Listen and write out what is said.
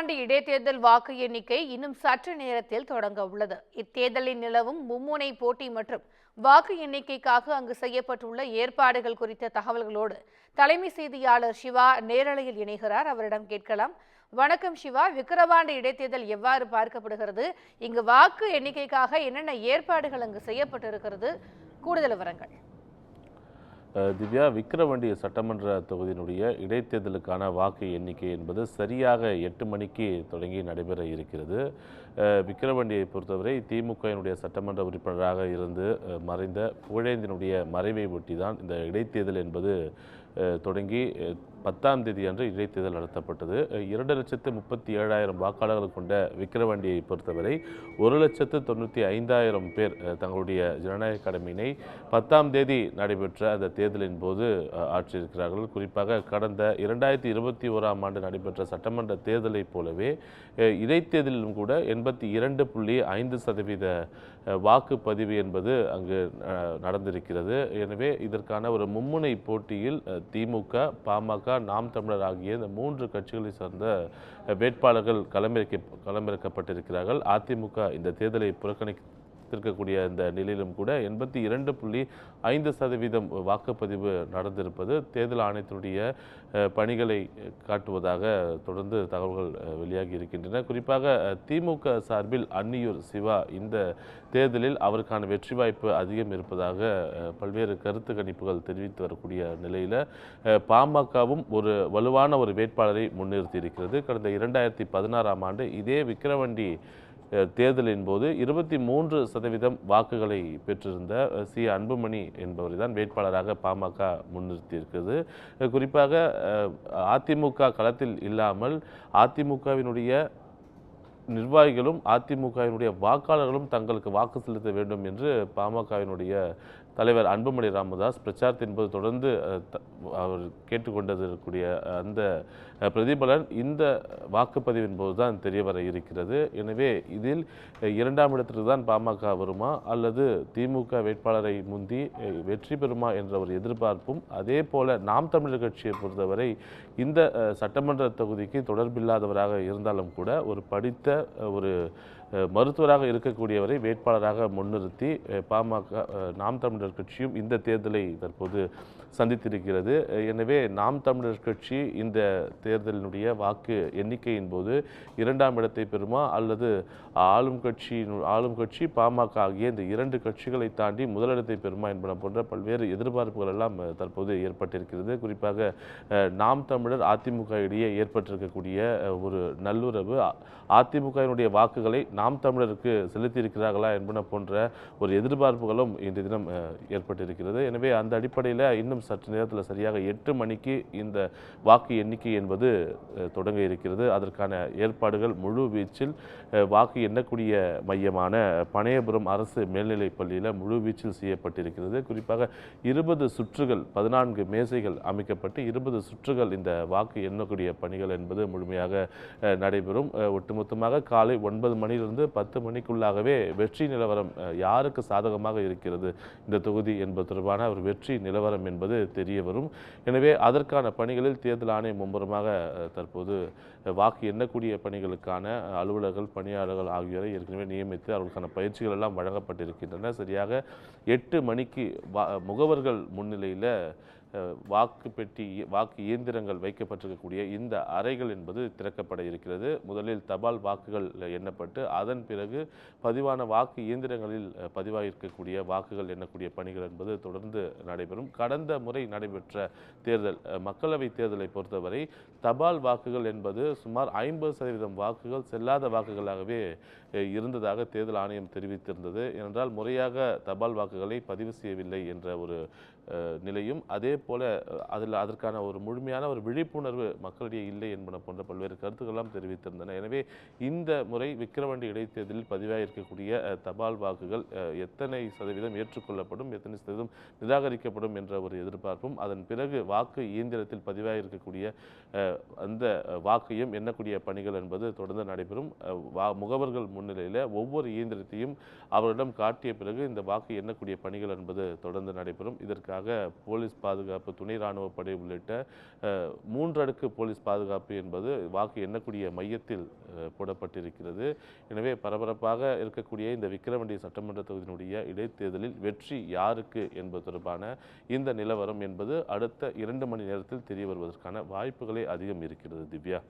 விக்கிரவாண்டி இடைத்தேர்தல் வாக்கு எண்ணிக்கை இன்னும் சற்று நேரத்தில் தொடங்க உள்ளது. இத்தேர்தலில் நிலவும் மும்முனை போட்டி மற்றும் வாக்கு எண்ணிக்கைக்காக அங்கு செய்யப்பட்டுள்ள ஏற்பாடுகள் குறித்த தகவல்களோடு தலைமை செய்தியாளர் சிவா நேரலையில் இணைகிறார். அவரிடம் கேட்கலாம். வணக்கம் சிவா, விக்கிரவாண்டி இடைத்தேர்தல் எவ்வாறு பார்க்கப்படுகிறது? இங்கு வாக்கு எண்ணிக்கைக்காக என்னென்ன ஏற்பாடுகள் அங்கு செய்யப்பட்டிருக்கிறது? கூடுதல் விவரங்கள். திவ்யா, விக்கிரவாண்டி சட்டமன்ற தொகுதியினுடைய இடைத்தேர்தலுக்கான வாக்கு எண்ணிக்கை என்பது சரியாக 8 மணிக்கு தொடங்கி நடைபெற இருக்கிறது. விக்கிரவாண்டியை பொறுத்தவரை திமுகவினுடைய சட்டமன்ற உறுப்பினராக இருந்து மறைந்த புகழேந்தினுடைய மறைவை ஒட்டி தான் இந்த இடைத்தேர்தல் என்பது தொடங்கி 10ஆம் தேதி அன்று இடைத்தேர்தல் நடத்தப்பட்டது. 2,37,000 வாக்காளர்கள் கொண்ட விக்கிரவாண்டியை பொறுத்தவரை 1,95,000 பேர் தங்களுடைய ஜனநாயக கடமையினை 10ஆம் தேதி நடைபெற்ற அந்த தேர்தலின் போது ஆற்றியிருக்கிறார்கள். குறிப்பாக கடந்த 2021ஆம் ஆண்டு நடைபெற்ற சட்டமன்ற தேர்தலைப் போலவே இடைத்தேர்தலிலும் கூட 82.5% வாக்குப்பதிவு என்பது அங்கு நடந்திருக்கிறது. எனவே இதற்கான ஒரு மும்முனை போட்டியில் திமுக, பாமக, நாம் தமிழர் ஆகிய இந்த 3 கட்சிகளை சார்ந்த வேட்பாளர்கள் களமிறக்கப்பட்டிருக்கிறார்கள். அதிமுக இந்த தேர்தலை புறக்கணித்திருக்கக்கூடிய இந்த நிலையிலும் கூட 82.5% வாக்குப்பதிவு நடந்திருப்பது தேர்தல் ஆணையத்தினுடைய பணிகளை காட்டுவதாக தொடர்ந்து தகவல்கள் வெளியாகி இருக்கின்றன. குறிப்பாக திமுக சார்பில் அன்னியூர் சிவா இந்த தேர்தலில் அவருக்கான வெற்றி வாய்ப்பு அதிகம் இருப்பதாக பல்வேறு கருத்து கணிப்புகள் தெரிவித்து வரக்கூடிய நிலையில் பாமகவும் ஒரு வலுவான ஒரு வேட்பாளரை முன்னிறுத்தி இருக்கிறது. கடந்த 2016ஆம் ஆண்டு இதே விக்கிரவாண்டி தேர்தலின் போது 23% வாக்குகளை பெற்றிருந்த சி. அன்புமணி என்பவரை தான் வேட்பாளராக பாமக முன்னிறுத்தியிருக்கிறது. குறிப்பாக அதிமுக களத்தில் இல்லாமல் அதிமுகவினுடைய நிர்வாகிகளும் அதிமுகவினுடைய வாக்காளர்களும் தங்களுக்கு வாக்கு செலுத்த வேண்டும் என்று பாமகவினுடைய தலைவர் அன்புமணி ராமதாஸ் பிரச்சாரத்தின் போது தொடர்ந்து அவர் கேட்டுக்கொண்டிருக்கக்கூடிய அந்த பிரதிபலன் இந்த வாக்குப்பதிவின் போது தான் தெரிய வர இருக்கிறது. எனவே இதில் 2ஆம் இடத்திற்கு தான் பாமக வருமா அல்லது திமுக வேட்பாளரை முந்தி வெற்றி பெறுமா என்ற ஒரு எதிர்பார்ப்பும், அதே போல நாம் தமிழர் கட்சியை பொறுத்தவரை இந்த சட்டமன்ற தொகுதிக்கு தொடர்பில்லாதவராக இருந்தாலும் கூட ஒரு படித்த ஒரு மருத்துவராக இருக்கக்கூடியவரை வேட்பாளராக முன்னிறுத்தி பாமக நாம் தமிழர் கட்சியும் இந்த தேர்தலை தற்போது சந்தித்திருக்கிறது. எனவே நாம் தமிழர் கட்சி இந்த தேர்தலினுடைய வாக்கு எண்ணிக்கையின் போது 2ஆம் இடத்தை பெறுமா அல்லது ஆளும் கட்சி பாமக ஆகிய இந்த 2 கட்சிகளை தாண்டி முதலிடத்தை பெறுமா என்பன போன்ற பல்வேறு எதிர்பார்ப்புகள் எல்லாம் தற்போது ஏற்பட்டிருக்கிறது. குறிப்பாக நாம் தமிழர் அதிமுக இடையே ஏற்பட்டிருக்கக்கூடிய ஒரு நல்லுறவு, அதிமுகவினுடைய வாக்குகளை நாம் தமிழருக்கு செலுத்தியிருக்கிறார்களா என்பன போன்ற ஒரு எதிர்பார்ப்புகளும் இன்றைய தினம் ஏற்பட்டிருக்கிறது. எனவே அந்த அடிப்படையில் இன்னும் சற்று நேரத்தில் சரியாக 8 மணிக்கு இந்த வாக்கு எண்ணிக்கை என்பது தொடங்க இருக்கிறது. அதற்கான ஏற்பாடுகள் முழு வீச்சில் வாக்கு எண்ணக்கூடிய மையமான பனையபுரம் அரசு மேல்நிலைப் பள்ளியில் முழு வீச்சில் செய்யப்பட்டிருக்கிறது. குறிப்பாக 20 சுற்றுகள் 14 மேசைகள் அமைக்கப்பட்டு 20 சுற்றுகள் இந்த வாக்கு எண்ணக்கூடிய பணிகள் என்பது முழுமையாக நடைபெறும். ஒட்டுமொத்தமாக காலை 9 மணியிலிருந்து 10 மணிக்குள்ளாகவே வெற்றி நிலவரம் யாருக்கு சாதகமாக இருக்கிறது இந்த தொகுதி என்பது தொடர்பான ஒரு வெற்றி நிலவரம் என்பது தெரிய வரும். எனவே அதற்கான பணிகளில் தேர்தல் ஆணையம் மும்முரமாக தற்போது வாக்கு எண்ணக்கூடிய பணிகளுக்கான அலுவலர்கள், பணியாளர்கள் ஆகியோரை ஏற்கனவே நியமித்து அவர்களுக்கான பயிற்சிகள் எல்லாம் வழங்கப்பட்டிருக்கின்றன. சரியாக 8 மணிக்கு முகவர்கள் முன்னிலையில் வாக்கு இயந்திரங்கள் வைக்கப்பட்டிருக்கக்கூடிய இந்த அறைகள் என்பது திறக்கப்பட இருக்கிறது. முதலில் தபால் வாக்குகள் எண்ணப்பட்டு அதன் பிறகு பதிவான வாக்கு இயந்திரங்களில் பதிவாகியிருக்கக்கூடிய வாக்குகள் எண்ணக்கூடிய பணிகள் என்பது தொடர்ந்து நடைபெறும். கடந்த முறை நடைபெற்ற தேர்தல், மக்களவை தேர்தலை பொறுத்தவரை தபால் வாக்குகள் என்பது சுமார் 50% வாக்குகள் செல்லாத வாக்குகளாகவே இருந்ததாக தேர்தல் ஆணையம் தெரிவித்திருந்தது. ஏனென்றால் முறையாக தபால் வாக்குகளை பதிவு செய்யவில்லை என்ற ஒரு நிலையும், அதே போல அதற்கான ஒரு முழுமையான ஒரு விழிப்புணர்வு மக்களிடையே இல்லை என்பன போன்ற பல்வேறு கருத்துக்கள்லாம் தெரிவித்திருந்தன. எனவே இந்த முறை விக்கிரவாண்டி இடைத்தேர்தலில் பதிவாகியிருக்கக்கூடிய தபால் வாக்குகள் எத்தனை சதவீதம் ஏற்றுக்கொள்ளப்படும், எத்தனை சதவீதம் நிராகரிக்கப்படும் என்ற ஒரு எதிர்பார்ப்பும், அதன் பிறகு வாக்கு இயந்திரத்தில் பதிவாகியிருக்கக்கூடிய அந்த வாக்கையும் எண்ணக்கூடிய பணிகள் என்பது தொடர்ந்து நடைபெறும். முகவர்கள் முன்னிலையில் ஒவ்வொரு இயந்திரத்தையும் அவரிடம் காட்டிய பிறகு இந்த வாக்கு எண்ணக்கூடிய பணிகள் என்பது தொடர்ந்து நடைபெறும். இதற்காக என்பதற்காக போலீஸ் பாதுகாப்பு, துணை இராணுவ படை உள்ளிட்ட 3 அடுக்கு போலீஸ் பாதுகாப்பு என்பது வாக்கு எண்ணக்கூடிய மையத்தில் போடப்பட்டிருக்கிறது. எனவே பரபரப்பாக இருக்கக்கூடிய இந்த விக்கிரவாண்டி சட்டமன்ற தொகுதியினுடைய இடைத்தேர்தலில் வெற்றி யாருக்கு என்பது தொடர்பான இந்த நிலவரம் என்பது அடுத்த 2 மணி நேரத்தில் தெரிய வருவதற்கான வாய்ப்புகளே அதிகம் இருக்கிறது. திவ்யா.